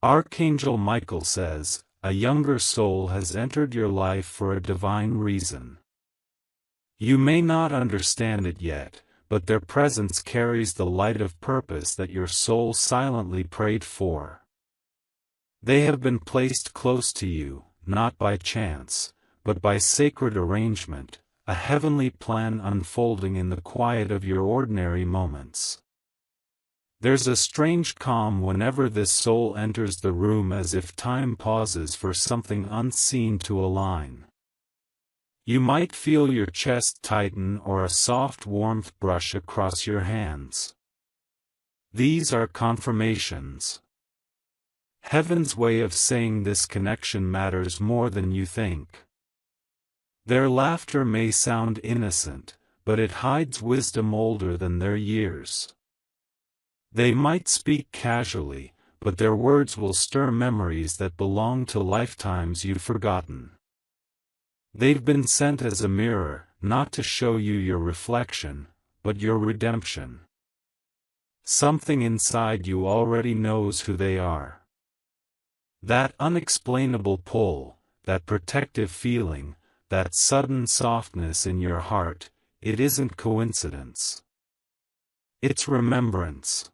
Archangel Michael says, a younger soul has entered your life for a divine reason. You may not understand it yet, but their presence carries the light of purpose that your soul silently prayed for. They have been placed close to you, not by chance, but by sacred arrangement, a heavenly plan unfolding in the quiet of your ordinary moments. There's a strange calm whenever this soul enters the room, as if time pauses for something unseen to align. You might feel your chest tighten or a soft warmth brush across your hands. These are confirmations. Heaven's way of saying this connection matters more than you think. Their laughter may sound innocent, but it hides wisdom older than their years. They might speak casually, but their words will stir memories that belong to lifetimes you've forgotten. They've been sent as a mirror, not to show you your reflection, but your redemption. Something inside you already knows who they are. That unexplainable pull, that protective feeling, that sudden softness in your heart, it isn't coincidence. It's remembrance.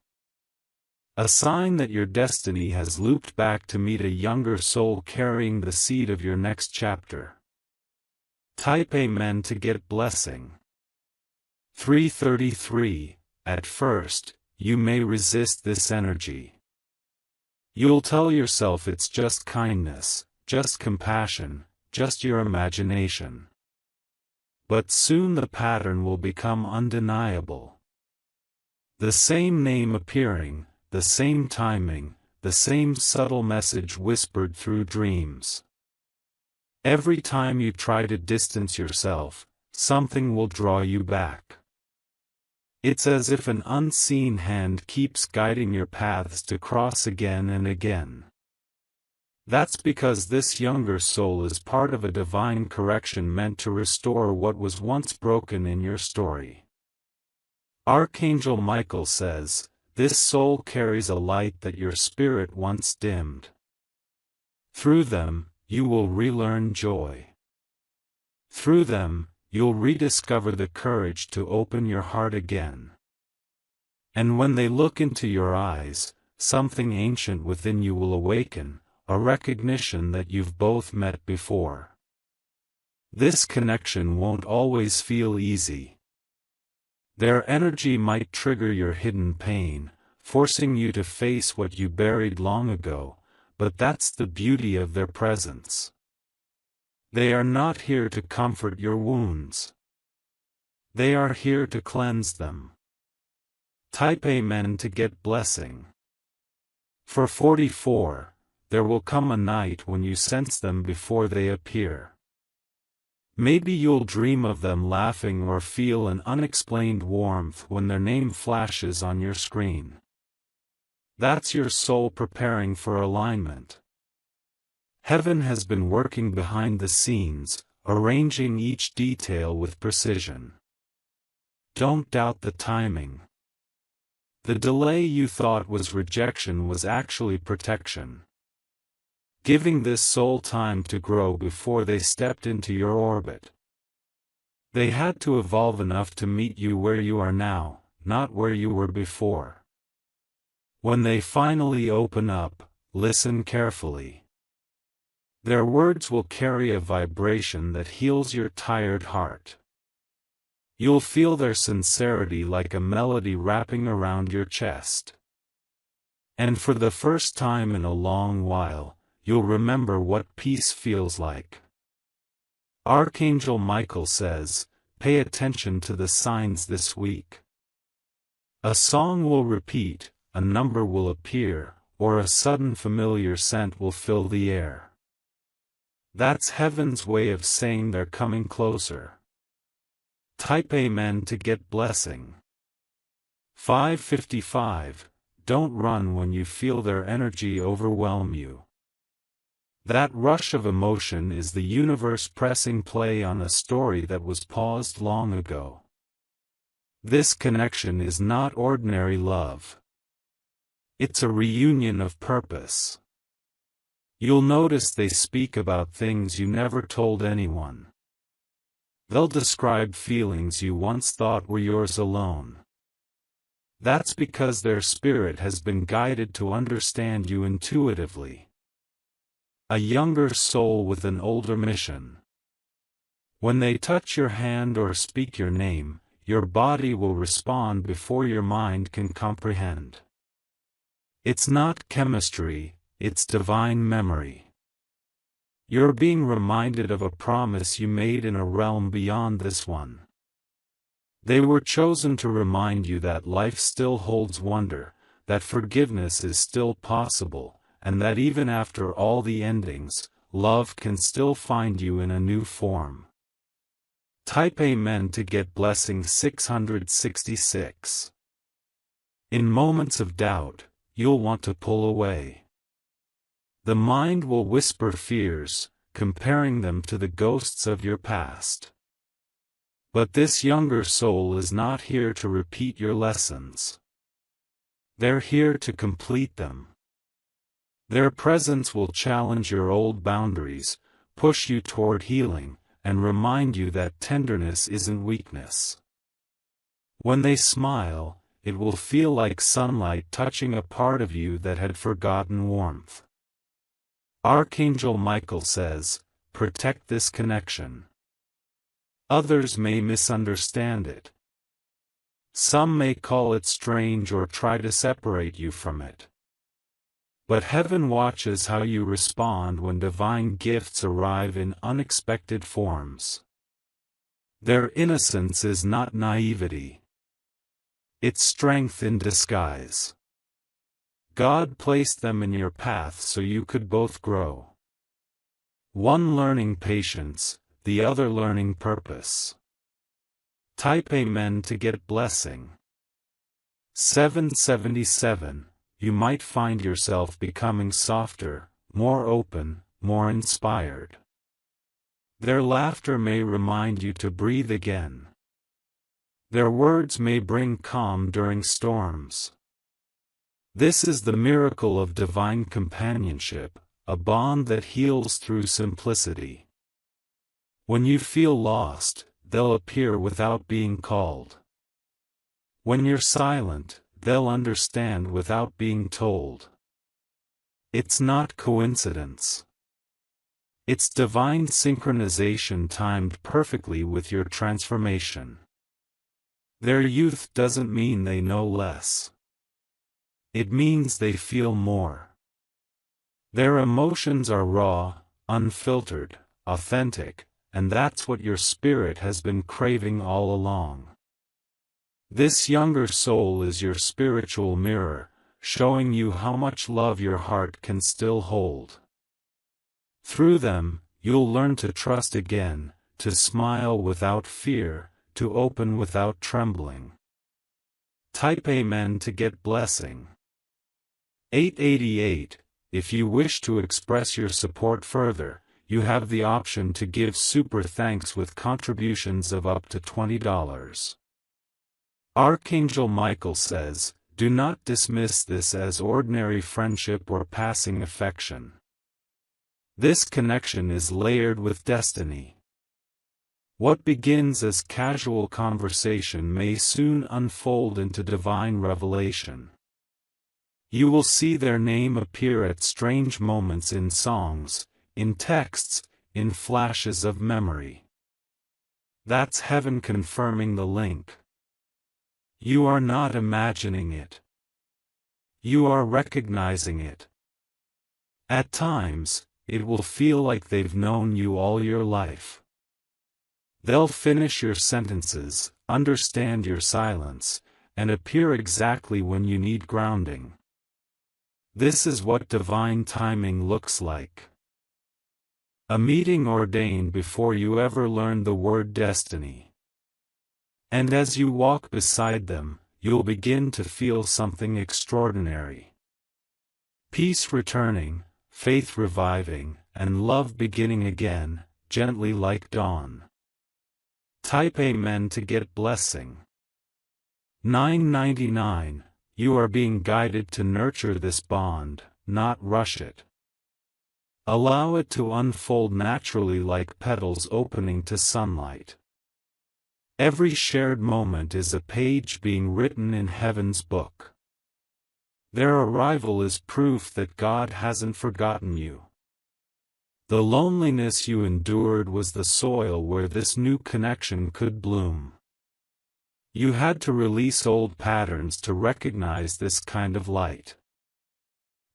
A sign that your destiny has looped back to meet a younger soul carrying the seed of your next chapter. Type Amen to get blessing. 333. At first, you may resist this energy. You'll tell yourself it's just kindness, just compassion, just your imagination. But soon the pattern will become undeniable. The same name appearing, the same timing, the same subtle message whispered through dreams. Every time you try to distance yourself, something will draw you back. It's as if an unseen hand keeps guiding your paths to cross again and again. That's because this younger soul is part of a divine correction meant to restore what was once broken in your story. Archangel Michael says, this soul carries a light that your spirit once dimmed. Through them, you will relearn joy. Through them, you'll rediscover the courage to open your heart again. And when they look into your eyes, something ancient within you will awaken, a recognition that you've both met before. This connection won't always feel easy. Their energy might trigger your hidden pain, forcing you to face what you buried long ago, but that's the beauty of their presence. They are not here to comfort your wounds. They are here to cleanse them. Type Amen to get blessing. For 44, there will come a night when you sense them before they appear. Maybe you'll dream of them laughing or feel an unexplained warmth when their name flashes on your screen. That's your soul preparing for alignment. Heaven has been working behind the scenes, arranging each detail with precision. Don't doubt the timing. The delay you thought was rejection was actually protection. Giving this soul time to grow before they stepped into your orbit. They had to evolve enough to meet you where you are now, not where you were before. When they finally open up, listen carefully. Their words will carry a vibration that heals your tired heart. You'll feel their sincerity like a melody wrapping around your chest. And for the first time in a long while, you'll remember what peace feels like. Archangel Michael says, pay attention to the signs this week. A song will repeat, a number will appear, or a sudden familiar scent will fill the air. That's heaven's way of saying they're coming closer. Type Amen to get blessing. 555. Don't run when you feel their energy overwhelm you. That rush of emotion is the universe pressing play on a story that was paused long ago. This connection is not ordinary love. It's a reunion of purpose. You'll notice they speak about things you never told anyone. They'll describe feelings you once thought were yours alone. That's because their spirit has been guided to understand you intuitively. A younger soul with an older mission. When they touch your hand or speak your name, your body will respond before your mind can comprehend. It's not chemistry, it's divine memory. You're being reminded of a promise you made in a realm beyond this one. They were chosen to remind you that life still holds wonder, that forgiveness is still possible, and that even after all the endings, love can still find you in a new form. Type Amen to get blessing 666. In moments of doubt, you'll want to pull away. The mind will whisper fears, comparing them to the ghosts of your past. But this younger soul is not here to repeat your lessons. They're here to complete them. Their presence will challenge your old boundaries, push you toward healing, and remind you that tenderness isn't weakness. When they smile, it will feel like sunlight touching a part of you that had forgotten warmth. Archangel Michael says, protect this connection. Others may misunderstand it. Some may call it strange or try to separate you from it. But heaven watches how you respond when divine gifts arrive in unexpected forms. Their innocence is not naivety. It's strength in disguise. God placed them in your path so you could both grow. One learning patience, the other learning purpose. Type Amen to get blessing. 777. You might find yourself becoming softer, more open, more inspired. Their laughter may remind you to breathe again. Their words may bring calm during storms. This is the miracle of divine companionship, a bond that heals through simplicity. When you feel lost, they'll appear without being called. When you're silent, they'll understand without being told. It's not coincidence. It's divine synchronization timed perfectly with your transformation. Their youth doesn't mean they know less. It means they feel more. Their emotions are raw, unfiltered, authentic, and that's what your spirit has been craving all along. This younger soul is your spiritual mirror, showing you how much love your heart can still hold. Through them, you'll learn to trust again, to smile without fear, to open without trembling. Type Amen to get blessing. 888. If you wish to express your support further, you have the option to give super thanks with contributions of up to $20. Archangel Michael says, do not dismiss this as ordinary friendship or passing affection. This connection is layered with destiny. What begins as casual conversation may soon unfold into divine revelation. You will see their name appear at strange moments in songs, in texts, in flashes of memory. That's heaven confirming the link. You are not imagining it. You are recognizing it. At times, it will feel like they've known you all your life. They'll finish your sentences, understand your silence, and appear exactly when you need grounding. This is what divine timing looks like. A meeting ordained before you ever learned the word destiny. And as you walk beside them, you'll begin to feel something extraordinary. Peace returning, faith reviving, and love beginning again, gently like dawn. Type Amen to get blessing. 999. You are being guided to nurture this bond, not rush it. Allow it to unfold naturally like petals opening to sunlight. Every shared moment is a page being written in heaven's book. Their arrival is proof that God hasn't forgotten you. The loneliness you endured was the soil where this new connection could bloom. You had to release old patterns to recognize this kind of light.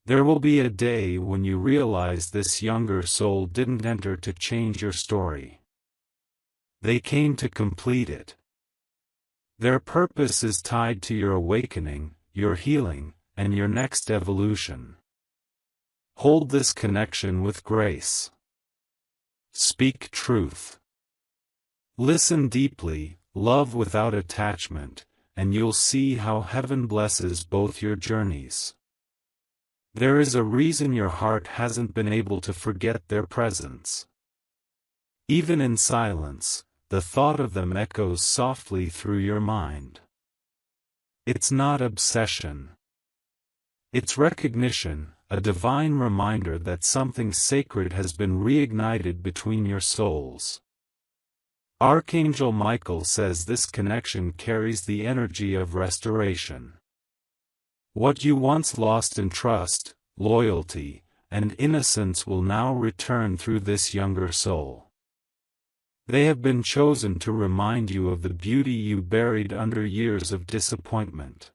There will be a day when you realize this younger soul didn't enter to change your story. They came to complete it. Their purpose is tied to your awakening, your healing, and your next evolution. Hold this connection with grace. Speak truth. Listen deeply, love without attachment, and you'll see how heaven blesses both your journeys. There is a reason your heart hasn't been able to forget their presence. Even in silence, the thought of them echoes softly through your mind. It's not obsession. It's recognition, a divine reminder that something sacred has been reignited between your souls. Archangel Michael says this connection carries the energy of restoration. What you once lost in trust, loyalty, and innocence will now return through this younger soul. They have been chosen to remind you of the beauty you buried under years of disappointment.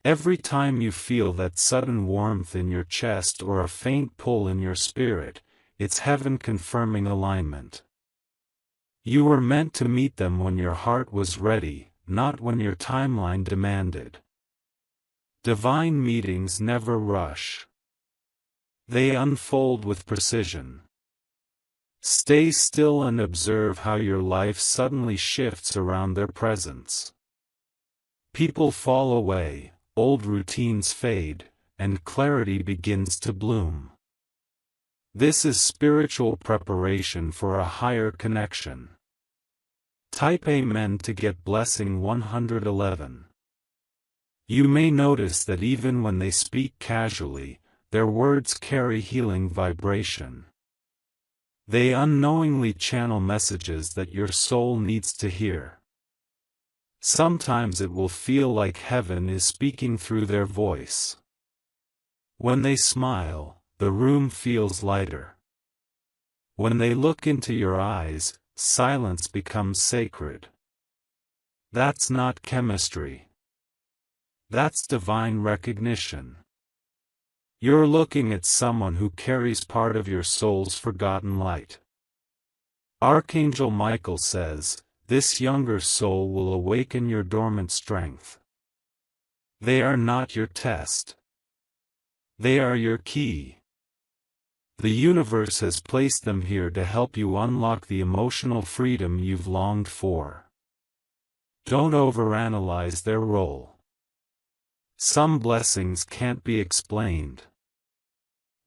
Every time you feel that sudden warmth in your chest or a faint pull in your spirit, it's heaven confirming alignment. You were meant to meet them when your heart was ready, not when your timeline demanded. Divine meetings never rush. They unfold with precision. Stay still and observe how your life suddenly shifts around their presence. People fall away, old routines fade, and clarity begins to bloom. This is spiritual preparation for a higher connection. Type Amen to get blessing 111. You may notice that even when they speak casually, their words carry healing vibration. They unknowingly channel messages that your soul needs to hear. Sometimes it will feel like heaven is speaking through their voice. When they smile, the room feels lighter. When they look into your eyes, silence becomes sacred. That's not chemistry. That's divine recognition. You're looking at someone who carries part of your soul's forgotten light. Archangel Michael says, this younger soul will awaken your dormant strength. They are not your test. They are your key. The universe has placed them here to help you unlock the emotional freedom you've longed for. Don't overanalyze their role. Some blessings can't be explained.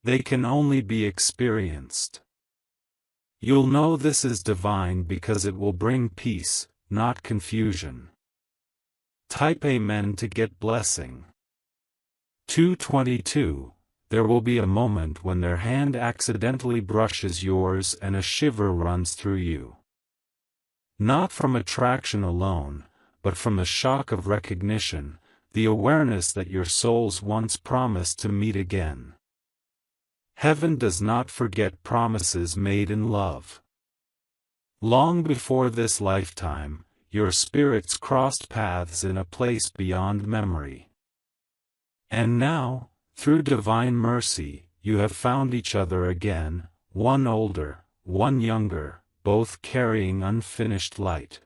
They can only be experienced. You'll know this is divine because it will bring peace, not confusion. Type Amen to get blessing. 222. There will be a moment when their hand accidentally brushes yours and a shiver runs through you. Not from attraction alone, but from the shock of recognition, the awareness that your souls once promised to meet again. Heaven does not forget promises made in love. Long before this lifetime, your spirits crossed paths in a place beyond memory. And now, through divine mercy, you have found each other again, one older, one younger, both carrying unfinished light.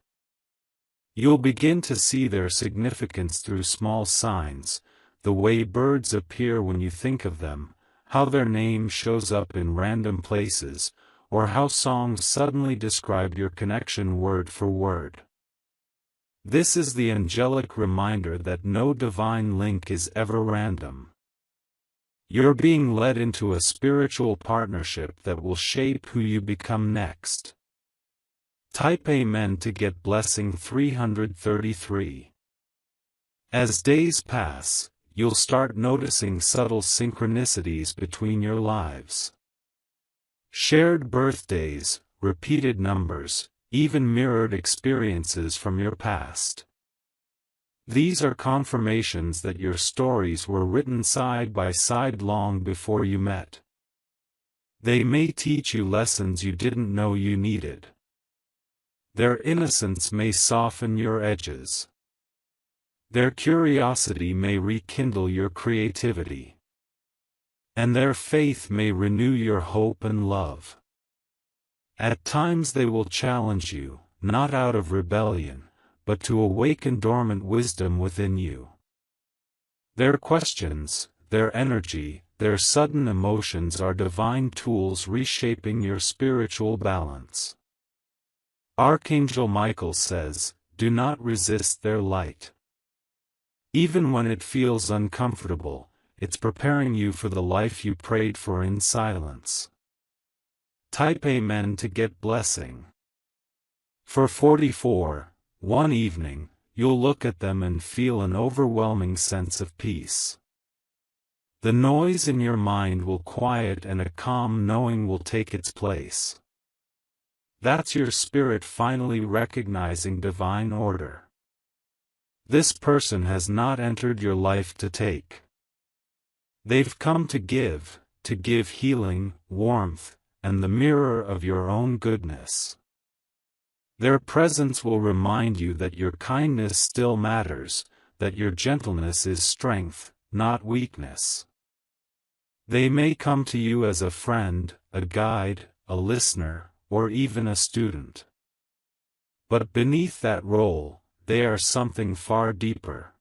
You'll begin to see their significance through small signs, the way birds appear when you think of them, how their name shows up in random places, or how songs suddenly describe your connection word for word. This is the angelic reminder that no divine link is ever random. You're being led into a spiritual partnership that will shape who you become next. Type Amen to get blessing 333. As days pass, you'll start noticing subtle synchronicities between your lives. Shared birthdays, repeated numbers, even mirrored experiences from your past. These are confirmations that your stories were written side by side long before you met. They may teach you lessons you didn't know you needed. Their innocence may soften your edges. Their curiosity may rekindle your creativity. And their faith may renew your hope and love. At times they will challenge you, not out of rebellion, but to awaken dormant wisdom within you. Their questions, their energy, their sudden emotions are divine tools reshaping your spiritual balance. Archangel Michael says, "Do not resist their light. Even when it feels uncomfortable, it's preparing you for the life you prayed for in silence." Type Amen to get blessing. For 44, one evening, you'll look at them and feel an overwhelming sense of peace. The noise in your mind will quiet and a calm knowing will take its place. That's your spirit finally recognizing divine order. This person has not entered your life to take. They've come to give healing, warmth, and the mirror of your own goodness. Their presence will remind you that your kindness still matters, that your gentleness is strength, not weakness. They may come to you as a friend, a guide, a listener, or even a student. But beneath that role, they are something far deeper.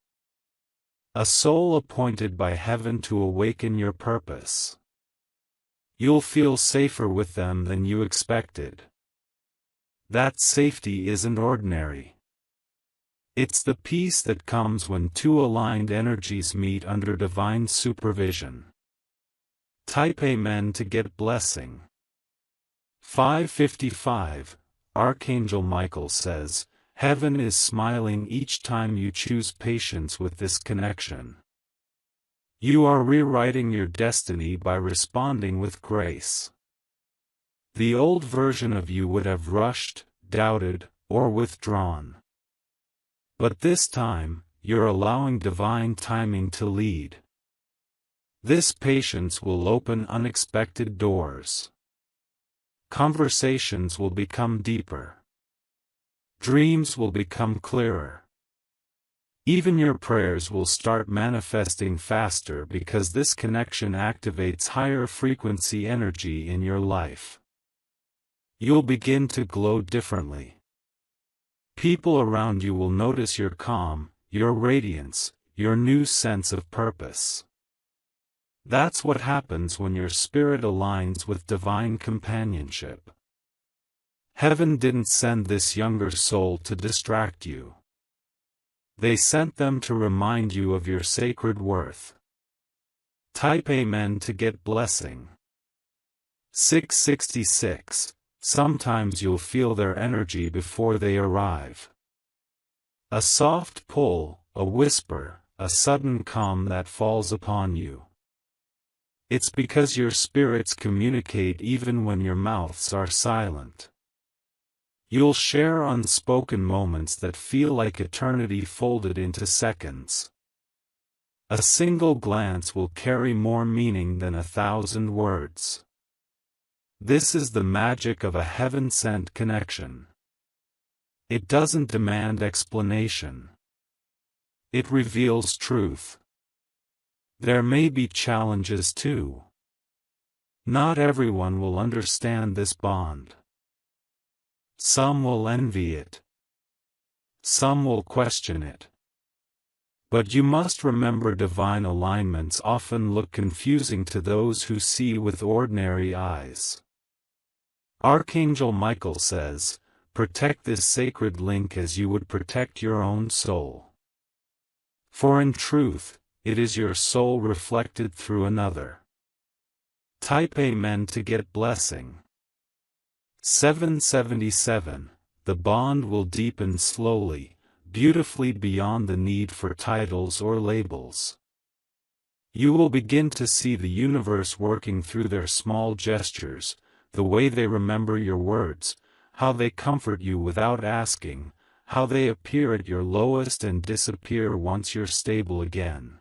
A soul appointed by heaven to awaken your purpose. You'll feel safer with them than you expected. That safety isn't ordinary. It's the peace that comes when two aligned energies meet under divine supervision. Type Amen to get blessing. 555, Archangel Michael says, "Heaven is smiling each time you choose patience with this connection. You are rewriting your destiny by responding with grace. The old version of you would have rushed, doubted, or withdrawn. But this time, you're allowing divine timing to lead. This patience will open unexpected doors. Conversations will become deeper. Dreams will become clearer. Even your prayers will start manifesting faster because this connection activates higher frequency energy in your life. You'll begin to glow differently. People around you will notice your calm, your radiance, your new sense of purpose. That's what happens when your spirit aligns with divine companionship. Heaven didn't send this younger soul to distract you. They sent them to remind you of your sacred worth. Type Amen to get blessing. 666. Sometimes you'll feel their energy before they arrive. A soft pull, a whisper, a sudden calm that falls upon you. It's because your spirits communicate even when your mouths are silent. You'll share unspoken moments that feel like eternity folded into seconds. A single glance will carry more meaning than 1,000 words. This is the magic of a heaven-sent connection. It doesn't demand explanation. It reveals truth. There may be challenges too. Not everyone will understand this bond. Some will envy it. Some will question it. But you must remember divine alignments often look confusing to those who see with ordinary eyes. Archangel Michael says, "Protect this sacred link as you would protect your own soul. For in truth, it is your soul reflected through another." Type Amen to get blessing. 777. The bond will deepen slowly, beautifully beyond the need for titles or labels. You will begin to see the universe working through their small gestures, the way they remember your words, how they comfort you without asking, how they appear at your lowest and disappear once you're stable again.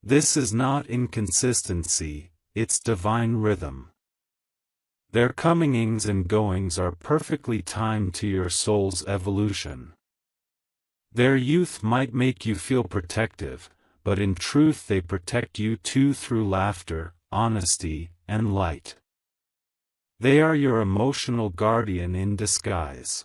This is not inconsistency, it's divine rhythm. Their comings and goings are perfectly timed to your soul's evolution. Their youth might make you feel protective, but in truth they protect you too through laughter, honesty, and light. They are your emotional guardian in disguise.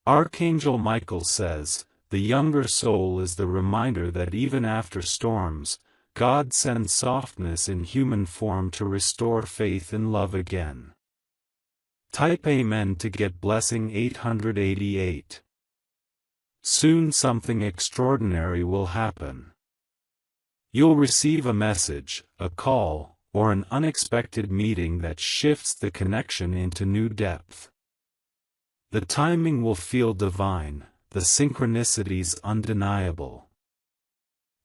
Archangel Michael says, the younger soul is the reminder that even after storms, God sends softness in human form to restore faith and love again. Type Amen to get blessing 888. Soon something extraordinary will happen. You'll receive a message, a call, or an unexpected meeting that shifts the connection into new depth. The timing will feel divine, the synchronicities undeniable.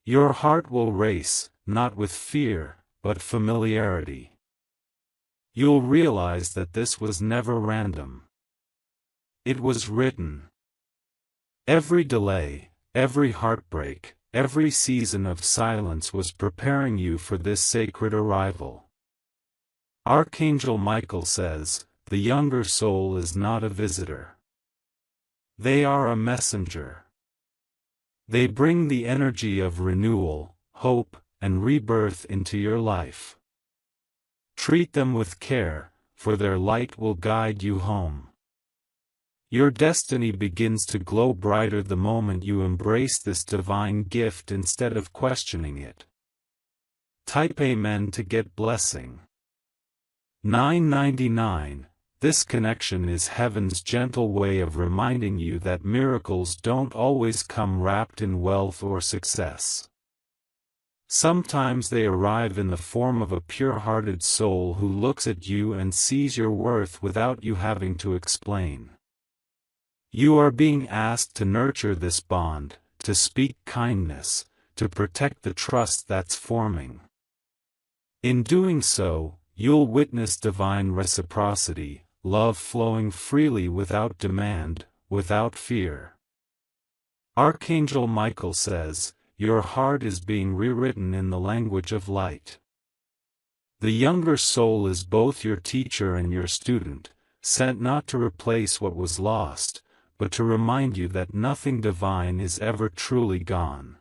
Your heart will race, not with fear, but familiarity. You'll realize that this was never random. It was written. Every delay, every heartbreak, every season of silence was preparing you for this sacred arrival. Archangel Michael says, the younger soul is not a visitor. They are a messenger. They bring the energy of renewal, hope, and rebirth into your life. Treat them with care, for their light will guide you home. Your destiny begins to glow brighter the moment you embrace this divine gift instead of questioning it. Type Amen to get blessing. 999. This connection is heaven's gentle way of reminding you that miracles don't always come wrapped in wealth or success. Sometimes they arrive in the form of a pure-hearted soul who looks at you and sees your worth without you having to explain. You are being asked to nurture this bond, to speak kindness, to protect the trust that's forming. In doing so, you'll witness divine reciprocity, love flowing freely without demand, without fear. Archangel Michael says, your heart is being rewritten in the language of light. The younger soul is both your teacher and your student, sent not to replace what was lost, but to remind you that nothing divine is ever truly gone.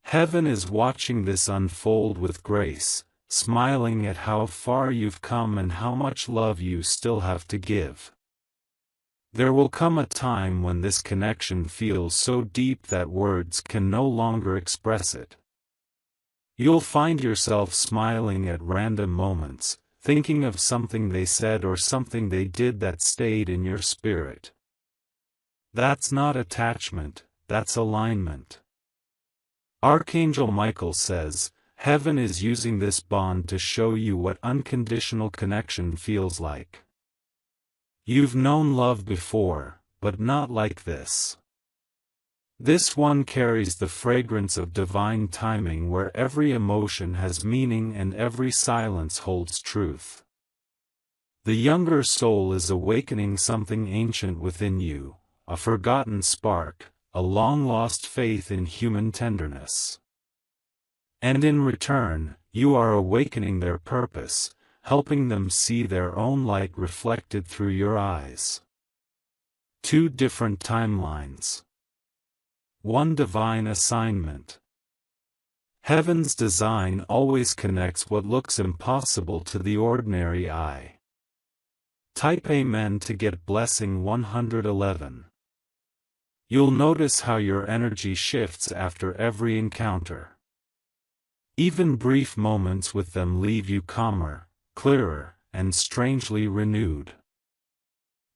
Heaven is watching this unfold with grace, smiling at how far you've come and how much love you still have to give. There will come a time when this connection feels so deep that words can no longer express it. You'll find yourself smiling at random moments, thinking of something they said or something they did that stayed in your spirit. That's not attachment, that's alignment. Archangel Michael says, heaven is using this bond to show you what unconditional connection feels like. You've known love before, but not like this. This one carries the fragrance of divine timing where every emotion has meaning and every silence holds truth. The younger soul is awakening something ancient within you, a forgotten spark, a long-lost faith in human tenderness. And in return, you are awakening their purpose, helping them see their own light reflected through your eyes. Two different timelines. One divine assignment. Heaven's design always connects what looks impossible to the ordinary eye. Type Amen to get blessing 111. You'll notice how your energy shifts after every encounter. Even brief moments with them leave you calmer, clearer, and strangely renewed.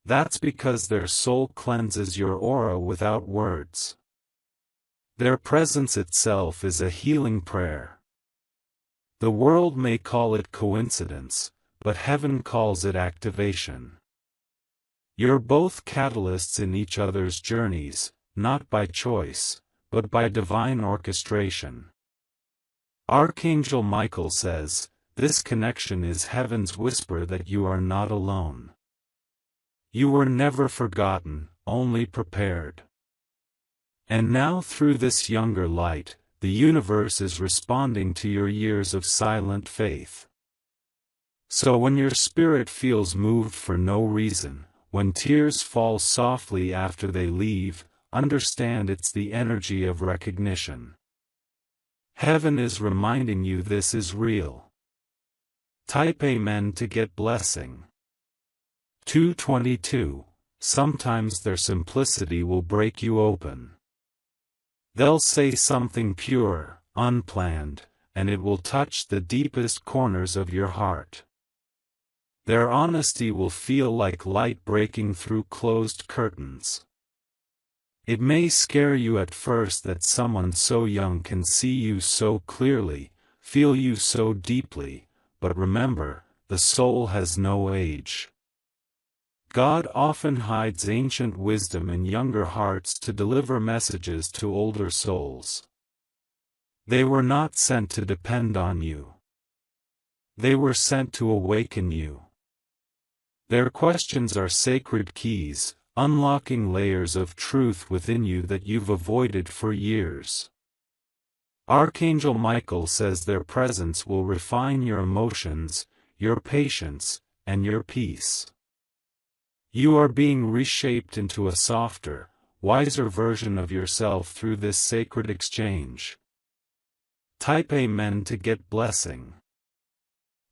That's because their soul cleanses your aura without words. Their presence itself is a healing prayer. The world may call it coincidence, but heaven calls it activation. You're both catalysts in each other's journeys, not by choice, but by divine orchestration. Archangel Michael says, this connection is heaven's whisper that you are not alone. You were never forgotten, only prepared. And now through this younger light, the universe is responding to your years of silent faith. So when your spirit feels moved for no reason, when tears fall softly after they leave, understand it's the energy of recognition. Heaven is reminding you this is real. Type Amen to get blessing. 222. Sometimes their simplicity will break you open. They'll say something pure, unplanned, and it will touch the deepest corners of your heart. Their honesty will feel like light breaking through closed curtains. It may scare you at first that someone so young can see you so clearly, feel you so deeply, but remember, the soul has no age. God often hides ancient wisdom in younger hearts to deliver messages to older souls. They were not sent to depend on you. They were sent to awaken you. Their questions are sacred keys, unlocking layers of truth within you that you've avoided for years. Archangel Michael says their presence will refine your emotions, your patience, and your peace. You are being reshaped into a softer, wiser version of yourself through this sacred exchange. Type Amen to get blessing.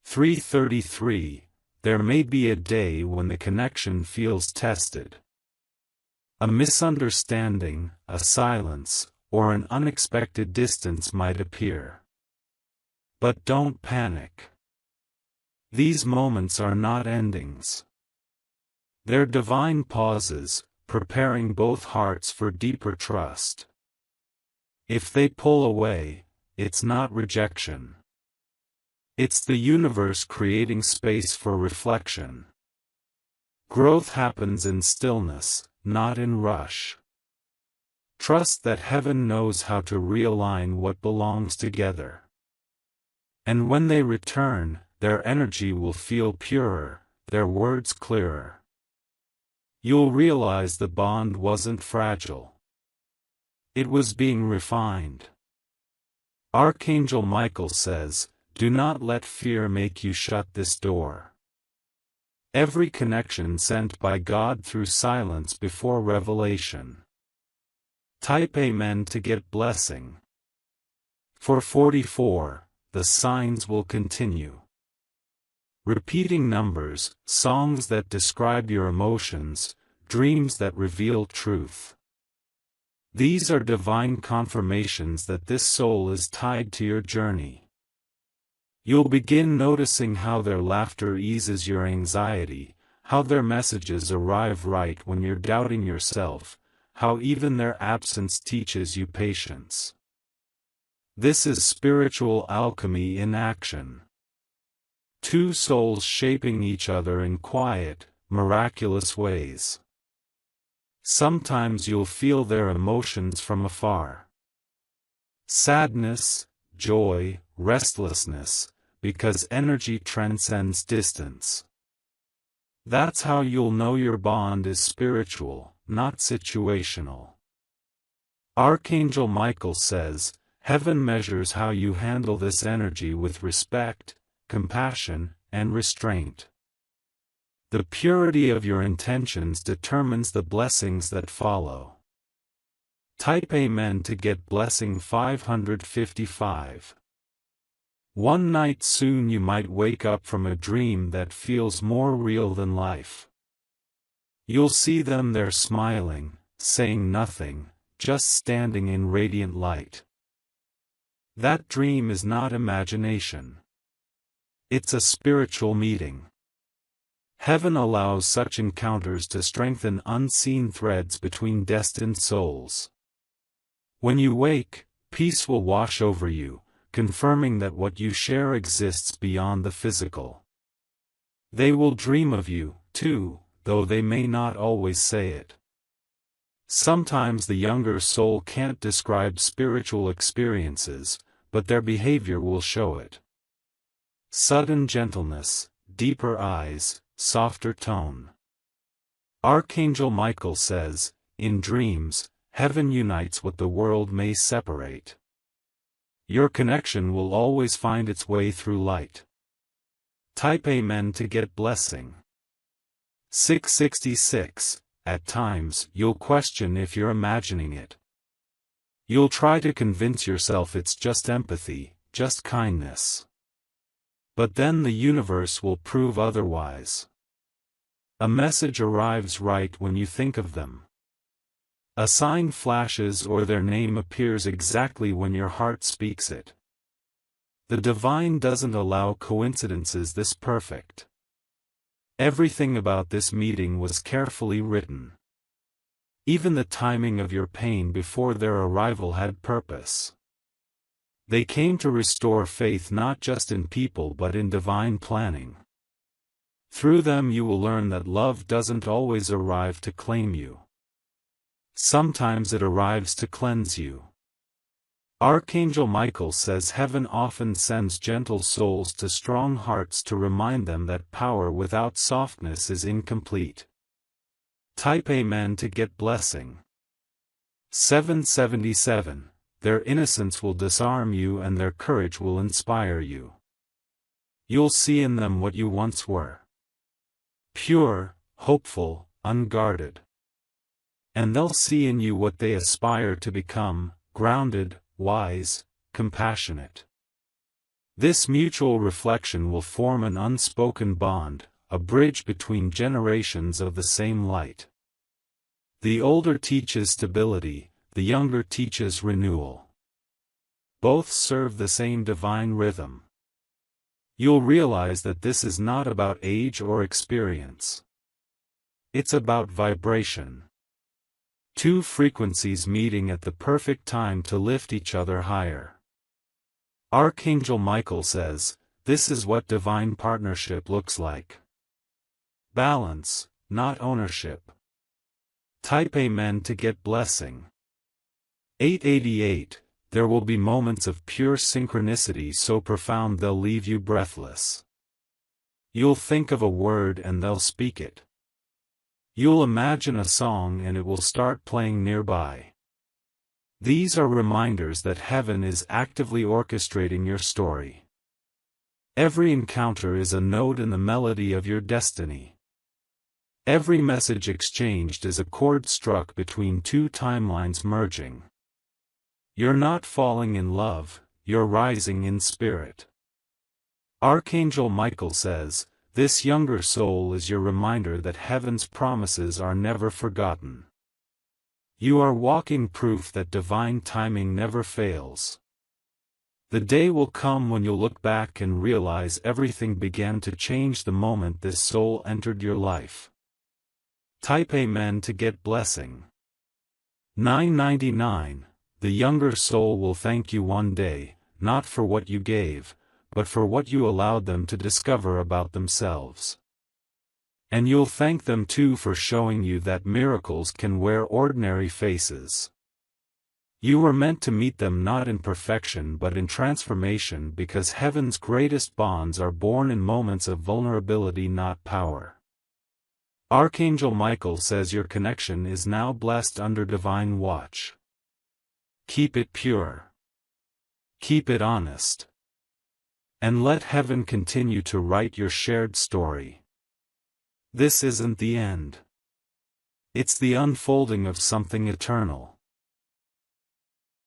333. There may be a day when the connection feels tested. A misunderstanding, a silence, or an unexpected distance might appear. But don't panic. These moments are not endings. They're divine pauses, preparing both hearts for deeper trust. If they pull away, it's not rejection. It's the universe creating space for reflection. Growth happens in stillness, not in rush. Trust that heaven knows how to realign what belongs together. And when they return, their energy will feel purer, their words clearer. You'll realize the bond wasn't fragile. It was being refined. Archangel Michael says, "Do not let fear make you shut this door." Every connection sent by God through silence before revelation. Type Amen to get blessing. For 44, the signs will continue. Repeating numbers, songs that describe your emotions, dreams that reveal truth. These are divine confirmations that this soul is tied to your journey. You'll begin noticing how their laughter eases your anxiety, how their messages arrive right when you're doubting yourself, how even their absence teaches you patience. This is spiritual alchemy in action. Two souls shaping each other in quiet, miraculous ways. Sometimes you'll feel their emotions from afar. Sadness, joy, restlessness, because energy transcends distance. That's how you'll know your bond is spiritual, not situational. Archangel Michael says, heaven measures how you handle this energy with respect, compassion, and restraint. The purity of your intentions determines the blessings that follow. Type Amen to get blessing 555. One night soon you might wake up from a dream that feels more real than life. You'll see them there smiling, saying nothing, just standing in radiant light. That dream is not imagination. It's a spiritual meeting. Heaven allows such encounters to strengthen unseen threads between destined souls. When you wake, peace will wash over you, confirming that what you share exists beyond the physical. They will dream of you, too, though they may not always say it. Sometimes the younger soul can't describe spiritual experiences, but their behavior will show it. sudden gentleness, deeper eyes, softer tone. Archangel Michael says, in dreams, heaven unites what the world may separate. Your connection will always find its way through light. Type Amen to get blessing. 666. At times, you'll question if you're imagining it. You'll try to convince yourself it's just empathy, just kindness. But then the universe will prove otherwise. A message arrives right when you think of them. A sign flashes or their name appears exactly when your heart speaks it. The divine doesn't allow coincidences this perfect. Everything about this meeting was carefully written. Even the timing of your pain before their arrival had purpose. They came to restore faith not just in people but in divine planning. Through them you will learn that love doesn't always arrive to claim you. Sometimes it arrives to cleanse you. Archangel Michael says heaven often sends gentle souls to strong hearts to remind them that power without softness is incomplete. Type Amen to get blessing. 777. Their innocence will disarm you and their courage will inspire you. You'll see in them what you once were. Pure, hopeful, unguarded. And they'll see in you what they aspire to become, grounded, wise, compassionate. This mutual reflection will form an unspoken bond, a bridge between generations of the same light. The older teaches stability, the younger teaches renewal. Both serve the same divine rhythm. You'll realize that this is not about age or experience. It's about vibration. Two frequencies meeting at the perfect time to lift each other higher. Archangel Michael says, this is what divine partnership looks like. Balance, not ownership. Type Amen to get blessing. 888. There will be moments of pure synchronicity so profound they'll leave you breathless. You'll think of a word and they'll speak it. You'll imagine a song and it will start playing nearby. These are reminders that heaven is actively orchestrating your story. Every encounter is a note in the melody of your destiny. Every message exchanged is a chord struck between two timelines merging. You're not falling in love, you're rising in spirit. Archangel Michael says, this younger soul is your reminder that heaven's promises are never forgotten. You are walking proof that divine timing never fails. The day will come when you'll look back and realize everything began to change the moment this soul entered your life. Type Amen to get blessing. 999. The younger soul will thank you one day, not for what you gave, but for what you allowed them to discover about themselves. And you'll thank them too for showing you that miracles can wear ordinary faces. You were meant to meet them not in perfection but in transformation because heaven's greatest bonds are born in moments of vulnerability, not power. Archangel Michael says your connection is now blessed under divine watch. Keep it pure. Keep it honest. And let heaven continue to write your shared story. This isn't the end. It's the unfolding of something eternal.